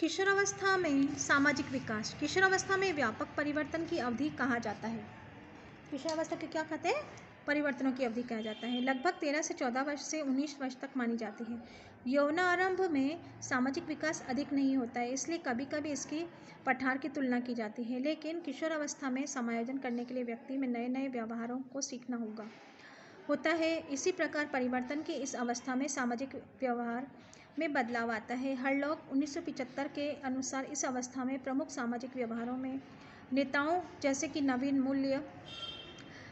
किशोरावस्था में सामाजिक विकास। किशोरावस्था में व्यापक परिवर्तन की अवधि कहा जाता है। किशोरावस्था के क्या कहते हैं? परिवर्तनों की अवधि कहा जाता है। लगभग 13 से 14 वर्ष से 19 वर्ष तक मानी जाती है। यौवनारंभ में सामाजिक विकास अधिक नहीं होता है, इसलिए कभी कभी इसकी पठार की तुलना की जाती है। लेकिन किशोरावस्था में समायोजन करने के लिए व्यक्ति में नए नए व्यवहारों को सीखना होता है। इसी प्रकार परिवर्तन की इस अवस्था में सामाजिक व्यवहार में बदलाव आता है। हरलॉक 1975 के अनुसार इस अवस्था में प्रमुख सामाजिक व्यवहारों में नेताओं जैसे कि नवीन मूल्य,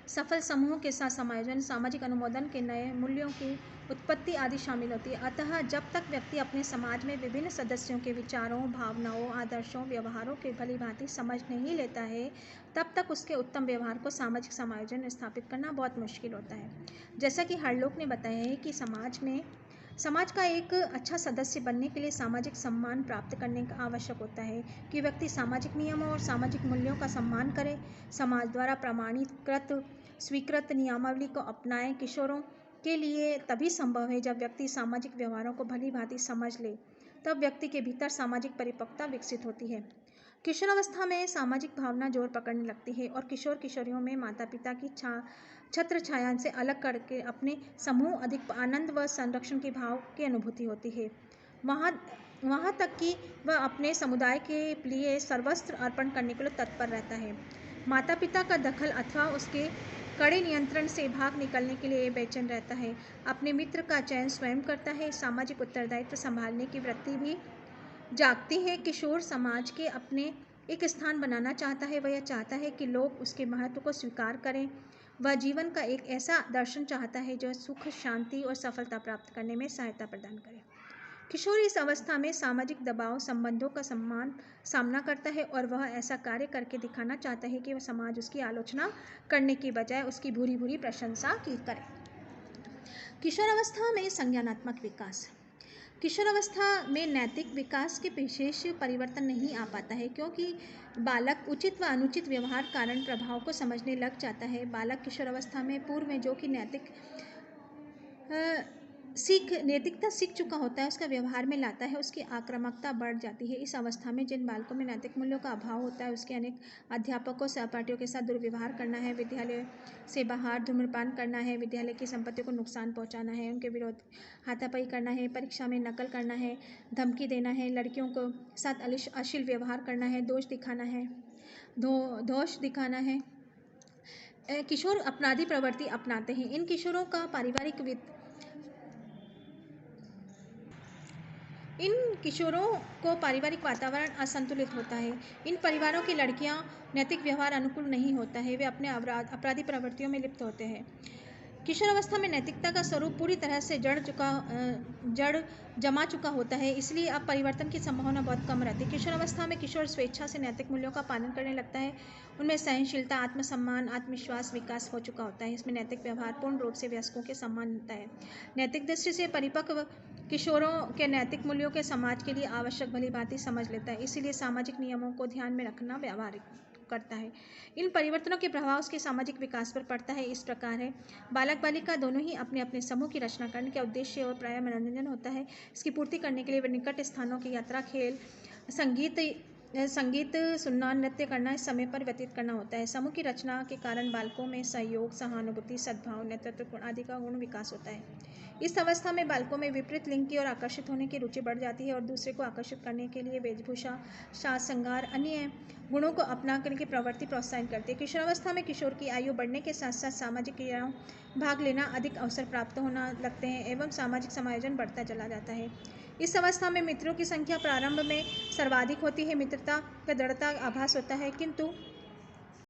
सफल समूहों के साथ समायोजन, सामाजिक अनुमोदन के नए मूल्यों की उत्पत्ति आदि शामिल होती है। अतः जब तक व्यक्ति अपने समाज में विभिन्न सदस्यों के विचारों, भावनाओं, आदर्शों, व्यवहारों के भलीभांति समझ नहीं लेता है, तब तक उसके उत्तम व्यवहार को सामाजिक समायोजन स्थापित करना बहुत मुश्किल होता है। जैसा कि हरलॉक ने बताया है कि समाज का एक अच्छा सदस्य बनने के लिए सामाजिक सम्मान प्राप्त करने का आवश्यक होता है कि व्यक्ति सामाजिक नियमों और सामाजिक मूल्यों का सम्मान करे, समाज द्वारा प्रमाणित स्वीकृत नियमावली को अपनाए। किशोरों के लिए तभी संभव है जब व्यक्ति सामाजिक व्यवहारों को भली भांति समझ ले, तब व्यक्ति के भीतर सामाजिक परिपक्वता विकसित होती है। किशोरावस्था में सामाजिक भावना जोर पकड़ने लगती है और किशोर किशोरियों में माता पिता की छत्र छाया से अलग करके अपने समूह अधिक आनंद व संरक्षण के भाव की अनुभूति होती है। वहाँ तक कि वह अपने समुदाय के लिए सर्वस्व अर्पण करने के लिए तत्पर रहता है। माता पिता का दखल अथवा उसके कड़े नियंत्रण से भाग निकलने के लिए बेचैन रहता है। अपने मित्र का चयन स्वयं करता है। सामाजिक उत्तरदायित्व संभालने की वृत्ति भी जागती है। किशोर समाज के अपने एक स्थान बनाना चाहता है। वह यह चाहता है कि लोग उसके महत्व को स्वीकार करें। वह जीवन का एक ऐसा दर्शन चाहता है जो सुख, शांति और सफलता प्राप्त करने में सहायता प्रदान करे। किशोर इस अवस्था में सामाजिक दबाव, संबंधों का सामना करता है और वह ऐसा कार्य करके दिखाना चाहता है कि वह समाज उसकी आलोचना करने की बजाय उसकी भूरी भूरी प्रशंसा करे। किशोरावस्था में संज्ञानात्मक विकास। किशोरावस्था में नैतिक विकास के विशेष परिवर्तन नहीं आ पाता है, क्योंकि बालक उचित व अनुचित व्यवहार कारण प्रभाव को समझने लग जाता है। बालक किशोरावस्था में पूर्व में जो कि नैतिकता सीख चुका होता है, उसका व्यवहार में लाता है, उसकी आक्रामकता बढ़ जाती है। इस अवस्था में जिन बालकों में नैतिक मूल्यों का अभाव होता है, उसके अनेक अध्यापकों, सहपाठियों के साथ दुर्व्यवहार करना है, विद्यालय से बाहर धूम्रपान करना है, विद्यालय की संपत्ति को नुकसान पहुंचाना है, उनके विरोध हाथापाई करना है, परीक्षा में नकल करना है, धमकी देना है, लड़कियों को साथ अश्लील व्यवहार करना है, दोष दिखाना है। किशोर अपराधी प्रवृत्ति अपनाते हैं। इन किशोरों को पारिवारिक वातावरण असंतुलित होता है। इन परिवारों की लड़कियां नैतिक व्यवहार अनुकूल नहीं होता है, वे अपने अपराधी प्रवृत्तियों में लिप्त होते हैं। किशोरावस्था में नैतिकता का स्वरूप पूरी तरह से जड़ जमा चुका होता है, इसलिए अब परिवर्तन की संभावना बहुत कम रहती है। किशोरावस्था में किशोर स्वेच्छा से नैतिक मूल्यों का पालन करने लगता है। उनमें सहनशीलता, आत्मसम्मान, आत्मविश्वास विकास हो चुका होता है। इसमें नैतिक व्यवहार पूर्ण रूप से वयस्कों के समान होता है। नैतिक दृष्टि से परिपक्व किशोरों के नैतिक मूल्यों के समाज के लिए आवश्यक भली भांति समझ लेता है, इसीलिए सामाजिक नियमों को ध्यान में रखना व्यावहारिक करता है। इन परिवर्तनों के प्रभाव उसके सामाजिक विकास पर पड़ता है। इस प्रकार है, बालक बालिका दोनों ही अपने अपने समूह की रचना करने का उद्देश्य और प्रायः मनोरंजन होता है। इसकी पूर्ति करने के लिए वे निकट स्थानों की यात्रा, खेल, संगीत सुनना, नृत्य करना, इस समय पर व्यतीत करना होता है। समूह की रचना के कारण बालकों में सहयोग, सहानुभूति, सद्भाव, नेतृत्व गुण आदि का गुण विकास होता है। इस अवस्था में बालकों में विपरीत लिंग की ओर आकर्षित होने की रुचि बढ़ जाती है और दूसरे को आकर्षित करने के लिए वेशभूषा, साज श्रृंगार, अन्य गुणों को अपना करने की प्रवृत्ति प्रोत्साहित करती है। किशोरावस्था में किशोर की आयु बढ़ने के साथ साथ सामाजिक क्रियाओं भाग लेना अधिक अवसर प्राप्त होना लगते हैं एवं सामाजिक समायोजन बढ़ता चला जाता है। इस अवस्था में मित्रों की संख्या प्रारंभ में सर्वाधिक होती है। मित्रता का दृढ़ता आभास होता है, किंतु